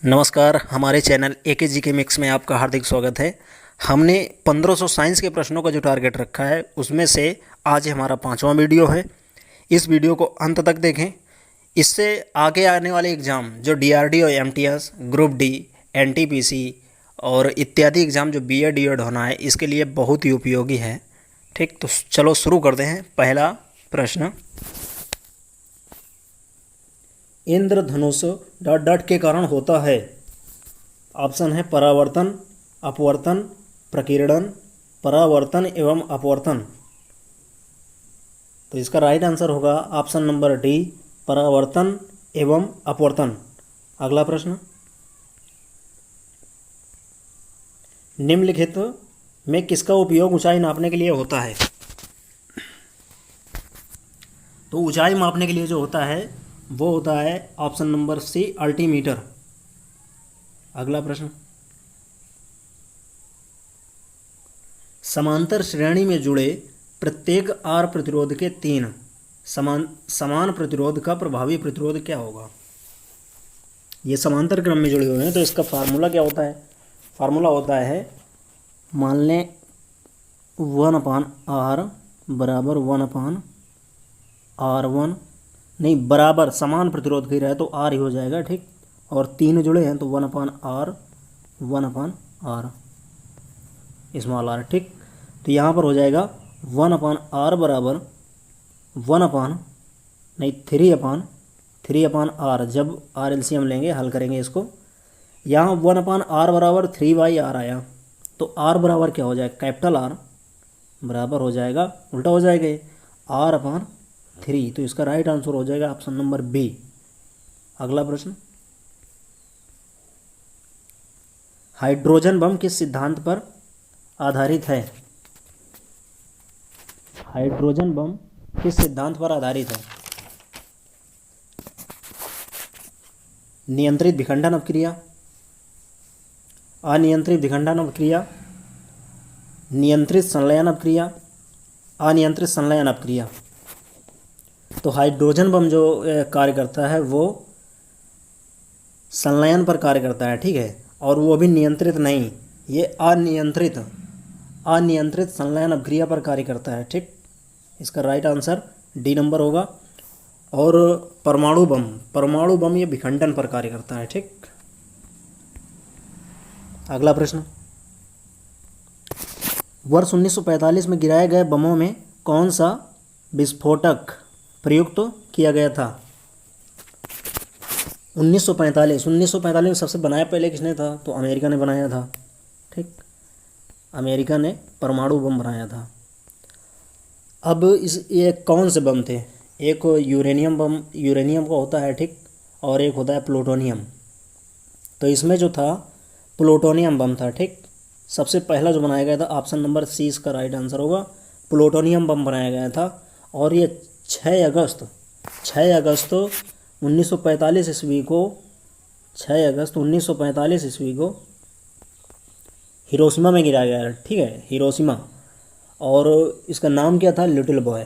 नमस्कार, हमारे चैनल एके जी के मिक्स में आपका हार्दिक स्वागत है। हमने 1500 साइंस के प्रश्नों का जो टारगेट रखा है उसमें से आज हमारा 5वां वीडियो है। इस वीडियो को अंत तक देखें। इससे आगे आने वाले एग्ज़ाम जो DRDO, MTS, group D, NTPC और इत्यादि एग्ज़ाम जो बीएड डीएड होना है इसके लिए बहुत ही उपयोगी है। ठीक, तो चलो शुरू करते हैं। पहला प्रश्न, इंद्रधनुष डॉट डॉट के कारण होता है। ऑप्शन है परावर्तन, अपवर्तन, प्रकीर्णन, परावर्तन एवं अपवर्तन। तो इसका राइट आंसर होगा ऑप्शन नंबर डी, परावर्तन एवं अपवर्तन। अगला प्रश्न, निम्नलिखित में किसका उपयोग ऊंचाई नापने के लिए होता है। तो ऊंचाई मापने के लिए जो होता है वो होता है ऑप्शन नंबर सी, अल्टीमीटर। अगला प्रश्न, समांतर श्रेणी में जुड़े प्रत्येक आर प्रतिरोध के 3 समान प्रतिरोध का प्रभावी प्रतिरोध क्या होगा। ये समांतर क्रम में जुड़े हुए हैं तो इसका फार्मूला क्या होता है। फार्मूला होता है, मान लें 1/r बराबर 1/r1, नहीं बराबर समान प्रतिरोध की रहा है तो आर ही हो जाएगा। ठीक, और 3 जुड़े हैं तो 1/r स्मॉल आर। ठीक, तो यहाँ पर हो जाएगा 1/r बराबर 3/r। जब आर एलसीएम लेंगे, हल करेंगे इसको, यहाँ 1/r बराबर 3/r आया तो r बराबर क्या हो जाएगा, कैपिटल R बराबर हो जाएगा, उल्टा हो जाएगा r/3। तो इसका राइट आंसर हो जाएगा ऑप्शन नंबर बी। अगला प्रश्न, हाइड्रोजन बम किस सिद्धांत पर आधारित है। हाइड्रोजन बम किस सिद्धांत पर आधारित है। नियंत्रित विखंडन अपक्रिया, अनियंत्रित विखंडन अपक्रिया, नियंत्रित संलयन अपक्रिया, अनियंत्रित संलयन अपक्रिया। तो हाइड्रोजन बम जो कार्य करता है वो संलयन पर कार्य करता है। ठीक है, और वो भी नियंत्रित नहीं, ये अनियंत्रित संलयन अपक्रिया पर कार्य करता है। ठीक, इसका राइट आंसर डी नंबर होगा। और परमाणु बम ये विखंडन पर कार्य करता है। ठीक, अगला प्रश्न, वर्ष 1945 में गिराए गए बमों में कौन सा विस्फोटक प्रयुक्त किया गया था। 1945 में सबसे बनाया पहले किसने था, तो अमेरिका ने बनाया था। ठीक, अमेरिका ने परमाणु बम बनाया था। अब ये कौन से बम थे, एक यूरेनियम बम, यूरेनियम का होता है। ठीक, और एक होता है प्लूटोनियम। तो इसमें जो था प्लूटोनियम बम था। ठीक, सबसे पहला जो बनाया गया था, ऑप्शन नंबर सी इसका राइट आंसर होगा, प्लूटोनियम बम बनाया गया था। और ये 6 अगस्त 1945 ईस्वी को, 6 अगस्त 1945 ईस्वी को हिरोशिमा में गिराया गया। ठीक है, हिरोशिमा, और इसका नाम क्या था, लिटिल बॉय।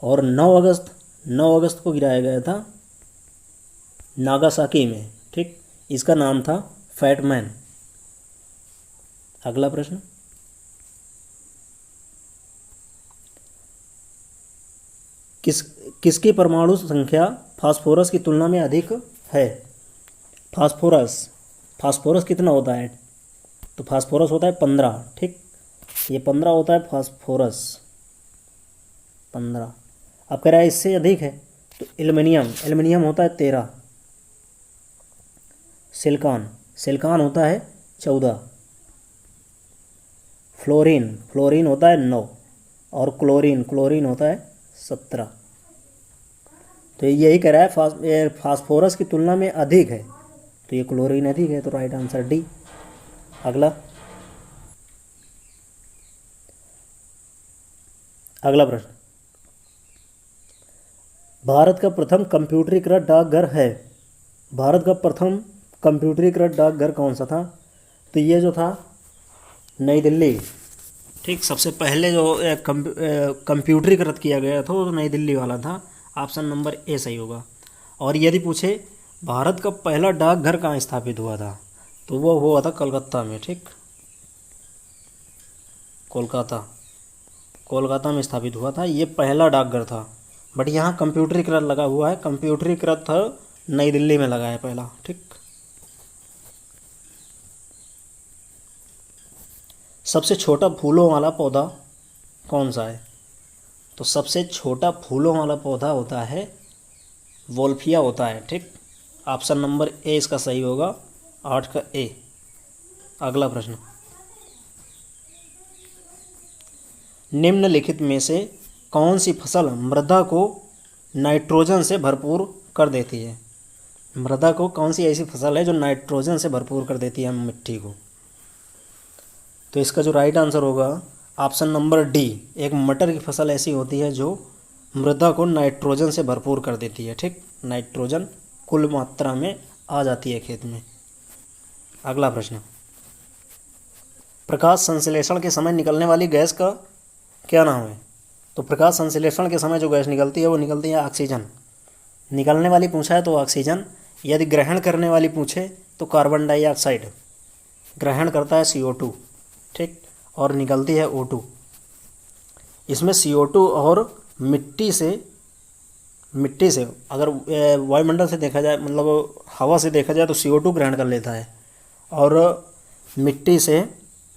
और 9 अगस्त को गिराया गया था नागासाकी में। ठीक, इसका नाम था फैटमैन। अगला प्रश्न, किसकी परमाणु संख्या फास्फोरस की तुलना में अधिक है। फास्फोरस कितना होता है, तो फास्फोरस होता है 15। ठीक, ये 15 होता है फास्फोरस, 15। अब कह रहा है इससे अधिक है तो एल्युमिनियम होता है 13। सिलिकॉन होता है 14। फ्लोरीन होता है 9। और क्लोरीन होता है 17। तो यही कह रहा है फास्फोरस की तुलना में अधिक है, तो ये क्लोरीन अधिक है, तो राइट आंसर डी। अगला प्रश्न, भारत का प्रथम कंप्यूटरीकृत डाकघर है। भारत का प्रथम कंप्यूटरीकृत डाकघर कौन सा था, तो ये जो था नई दिल्ली। ठीक, सबसे पहले जो कंप्यूटरीकृत किया गया था वो नई दिल्ली वाला था। ऑप्शन नंबर ए सही होगा। और यदि पूछे भारत का पहला डाकघर कहाँ स्थापित हुआ था? तो वो हुआ था कलकत्ता में, ठीक, कोलकाता, कोलकाता में स्थापित हुआ था। ये पहला डाकघर था। बट यहाँ कंप्यूटरीकृत लगा हुआ है, कंप्यूटरीकृत था नई दिल्ली में लगा है पहला, ठीक। सबसे छोटा फूलों वाला पौधा कौन सा है? तो सबसे छोटा फूलों वाला पौधा होता है वोल्फिया होता है, ठीक। ऑप्शन नंबर ए इसका सही होगा, 8 का ए। अगला प्रश्न, निम्नलिखित में से कौन सी फसल मृदा को नाइट्रोजन से भरपूर कर देती है? मृदा को कौन सी ऐसी फसल है जो नाइट्रोजन से भरपूर कर देती है मिट्टी को? तो इसका जो राइट आंसर होगा ऑप्शन नंबर डी, एक मटर की फसल ऐसी होती है जो मृदा को नाइट्रोजन से भरपूर कर देती है, ठीक। नाइट्रोजन कुल मात्रा में आ जाती है खेत में। अगला प्रश्न, प्रकाश संश्लेषण के समय निकलने वाली गैस का क्या नाम है? तो प्रकाश संश्लेषण के समय जो गैस निकलती है वो निकलती है ऑक्सीजन। निकलने वाली पूछा है तो ऑक्सीजन, यदि ग्रहण करने वाली पूछे तो कार्बन डाइऑक्साइड। ग्रहण करता है CO2, ठीक, और निकलती है O2। इसमें CO2 और मिट्टी से अगर वायुमंडल से देखा जाए, मतलब हवा से देखा जाए तो CO2 ग्रहण कर लेता है, और मिट्टी से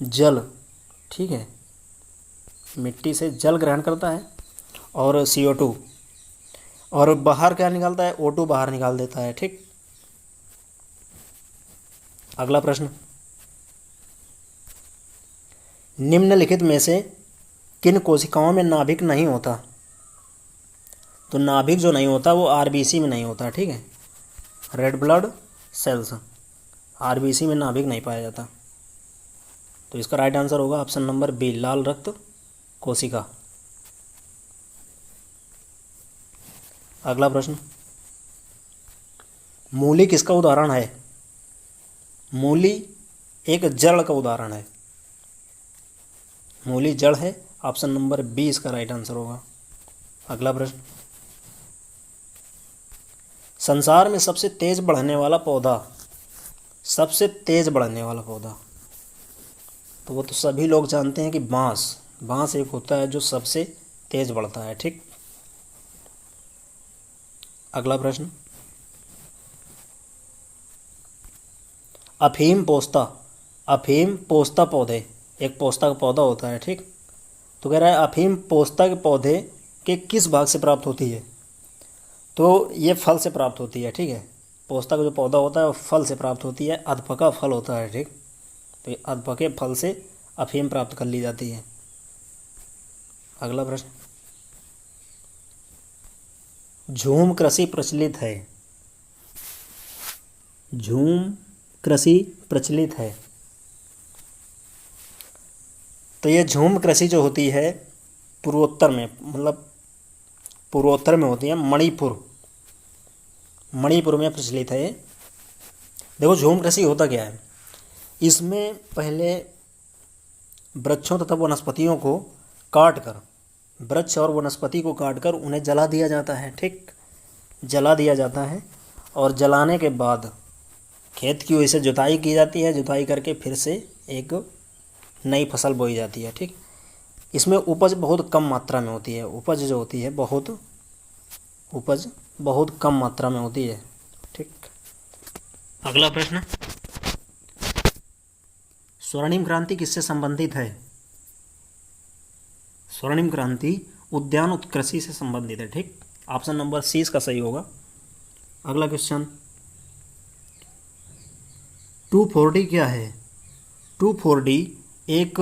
जल, ठीक है, मिट्टी से जल ग्रहण करता है और CO2, और बाहर क्या निकालता है? O2 बाहर निकाल देता है, ठीक। अगला प्रश्न, निम्नलिखित में से किन कोशिकाओं में नाभिक नहीं होता? तो नाभिक जो नहीं होता वो RBC में नहीं होता, ठीक है, रेड ब्लड सेल्स, RBC में नाभिक नहीं पाया जाता। तो इसका राइट आंसर होगा ऑप्शन नंबर बी, लाल रक्त कोशिका। अगला प्रश्न, मूली किसका उदाहरण है? मूली एक जड़ का उदाहरण है, मूली जड़ है, ऑप्शन नंबर बी इसका राइट आंसर होगा। अगला प्रश्न, संसार में सबसे तेज बढ़ने वाला पौधा, सबसे तेज बढ़ने वाला पौधा, तो वो तो सभी लोग जानते हैं कि बांस। बांस एक होता है जो सबसे तेज बढ़ता है, ठीक। अगला प्रश्न, अफीम पोस्ता पौधे, एक पोस्ता का पौधा होता है, ठीक। तो कह रहा है अफीम पोस्ता के पौधे के किस भाग से प्राप्त होती है? तो ये फल से प्राप्त होती है, ठीक है। पोस्ता का जो पौधा होता है वो फल से प्राप्त होती है, अधपका फल होता है, ठीक। तो ये अधपके फल से अफीम प्राप्त कर ली जाती है। अगला प्रश्न, झूम कृषि प्रचलित है, झूम कृषि प्रचलित है। तो ये झूम कृषि जो होती है पूर्वोत्तर में, मतलब पूर्वोत्तर में होती है, मणिपुर में प्रचलित है। देखो झूम कृषि होता क्या है, इसमें पहले वृक्षों तथा वनस्पतियों को काट कर, वृक्ष और वनस्पति को काट कर उन्हें जला दिया जाता है, ठीक, जला दिया जाता है। और जलाने के बाद खेत की वजह से जुताई की जाती है, जुताई करके फिर से एक नई फसल बोई जाती है, ठीक। इसमें उपज बहुत कम मात्रा में होती है, उपज जो होती है उपज बहुत कम मात्रा में होती है, ठीक। अगला प्रश्न, स्वर्णिम क्रांति किससे संबंधित है? स्वर्णिम क्रांति उद्यान उत्कृषि से संबंधित है, ठीक। ऑप्शन नंबर सी इसका सही होगा। अगला क्वेश्चन, 2,4-D क्या है? 2,4-D एक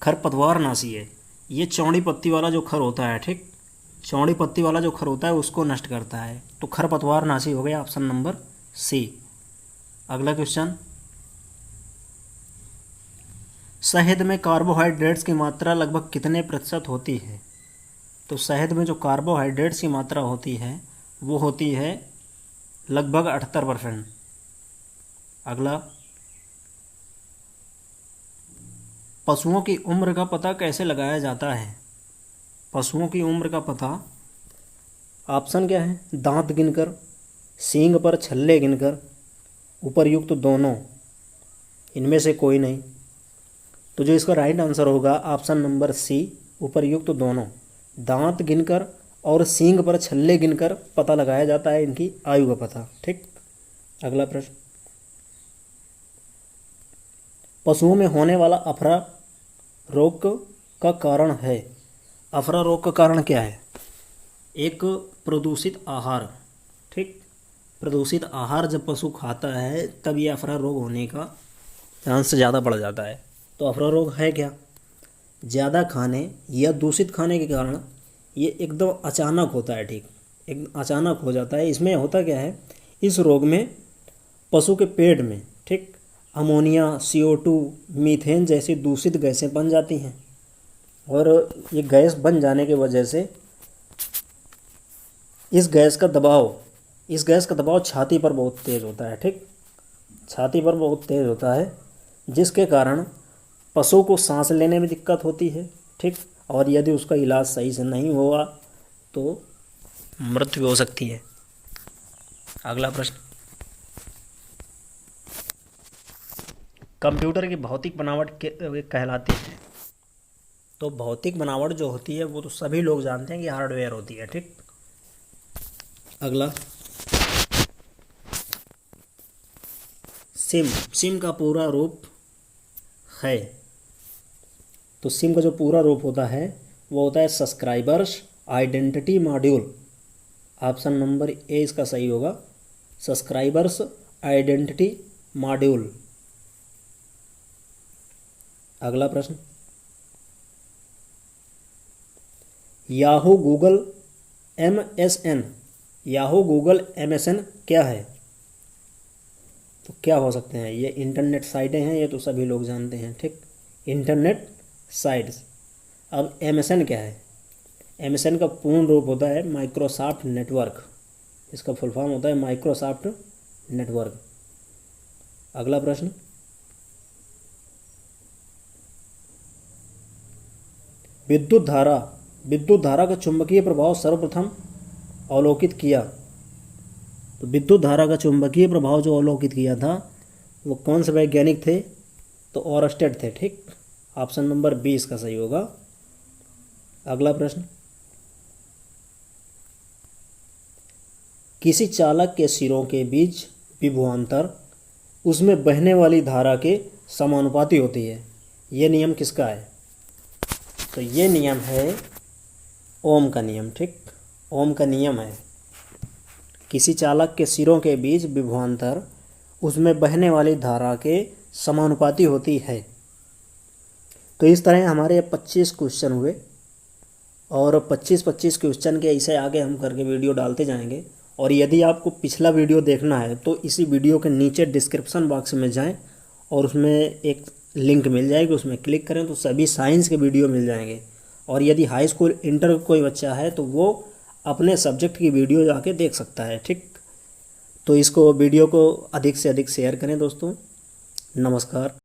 खरपतवार नाशी है। ये चौड़ी पत्ती वाला जो खर होता है, ठीक, चौड़ी पत्ती वाला जो खर होता है उसको नष्ट करता है, तो खरपतवार नाशी हो गया, ऑप्शन नंबर सी। अगला क्वेश्चन, शहद में कार्बोहाइड्रेट्स की मात्रा लगभग कितने प्रतिशत होती है? तो शहद में जो कार्बोहाइड्रेट्स की मात्रा होती है वो होती है लगभग 78%। अगला, पशुओं की उम्र का पता कैसे लगाया जाता है? पशुओं की उम्र का पता, ऑप्शन क्या है? दांत गिनकर, सींग पर छल्ले गिनकर उपर्युक्त दोनों इनमें से कोई नहीं। तो जो इसका राइट आंसर होगा ऑप्शन नंबर सी, उपर्युक्त दोनों। दांत गिनकर और सींग पर छल्ले गिनकर पता लगाया जाता है इनकी आयु का पता। ठीक, अगला प्रश्न, पशुओं में होने वाला अफरा रोग का कारण है। अफरा रोग का कारण क्या है? एक प्रदूषित आहार। ठीक, प्रदूषित आहार जब पशु खाता है तब ये अफरा रोग होने का चांस ज़्यादा बढ़ जाता है। तो अफरा रोग है क्या? ज़्यादा खाने या दूषित खाने के कारण ये एकदम अचानक होता है। ठीक, एक अचानक हो जाता है। इसमें होता क्या है, इस रोग में पशु के पेट में, ठीक, अमोनिया, CO2, मीथेन जैसी दूषित गैसें बन जाती हैं और ये गैस बन जाने की वजह से इस गैस का दबाव छाती पर बहुत तेज़ होता है। ठीक, छाती पर बहुत तेज़ होता है जिसके कारण पशु को सांस लेने में दिक्कत होती है। ठीक, और यदि उसका इलाज सही से नहीं हुआ तो मृत्यु हो सकती है। अगला प्रश्न, कंप्यूटर की भौतिक बनावट कहलाती है। तो भौतिक बनावट जो होती है वो तो सभी लोग जानते हैं कि हार्डवेयर होती है। ठीक, अगला, सिम का पूरा रूप है। तो सिम का जो पूरा रूप होता है वो होता है subscribers identity module. Option number A इसका सही होगा, सब्सक्राइबर्स आइडेंटिटी मॉड्यूल। अगला प्रश्न, याहू गूगल MSN क्या है? तो क्या हो सकते हैं? ये इंटरनेट साइटें हैं, ये तो सभी लोग जानते हैं। ठीक, इंटरनेट साइट्स। अब MSN क्या है? MSN का पूर्ण रूप होता है माइक्रोसॉफ्ट नेटवर्क। इसका फुल फॉर्म होता है माइक्रोसॉफ्ट नेटवर्क। अगला प्रश्न, विद्युत धारा का चुंबकीय प्रभाव सर्वप्रथम अवलोकित किया। तो विद्युत धारा का चुंबकीय प्रभाव जो अवलोकित किया था वो कौन से वैज्ञानिक थे? तो ओरस्टेड थे। ठीक, ऑप्शन नंबर बी इसका सही होगा। अगला प्रश्न, किसी चालक के सिरों के बीच विभवांतर उसमें बहने वाली धारा के समानुपाती होती है। ये नियम किसका है? तो ये नियम है ओम का नियम। ठीक, ओम का नियम है, किसी चालक के सिरों के बीच विभवांतर उसमें बहने वाली धारा के समानुपाती होती है। तो इस तरह हमारे 25 क्वेश्चन हुए और 25 क्वेश्चन के ऐसे आगे हम करके वीडियो डालते जाएंगे। और यदि आपको पिछला वीडियो देखना है तो इसी वीडियो के नीचे डिस्क्रिप्शन बॉक्स में जाएं और उसमें एक लिंक मिल जाएगी, उसमें क्लिक करें तो सभी साइंस के वीडियो मिल जाएंगे। और यदि हाई स्कूल इंटर कोई बच्चा है तो वो अपने सब्जेक्ट की वीडियो जाके देख सकता है। ठीक, तो इसको वीडियो को अधिक से अधिक शेयर करें दोस्तों। नमस्कार।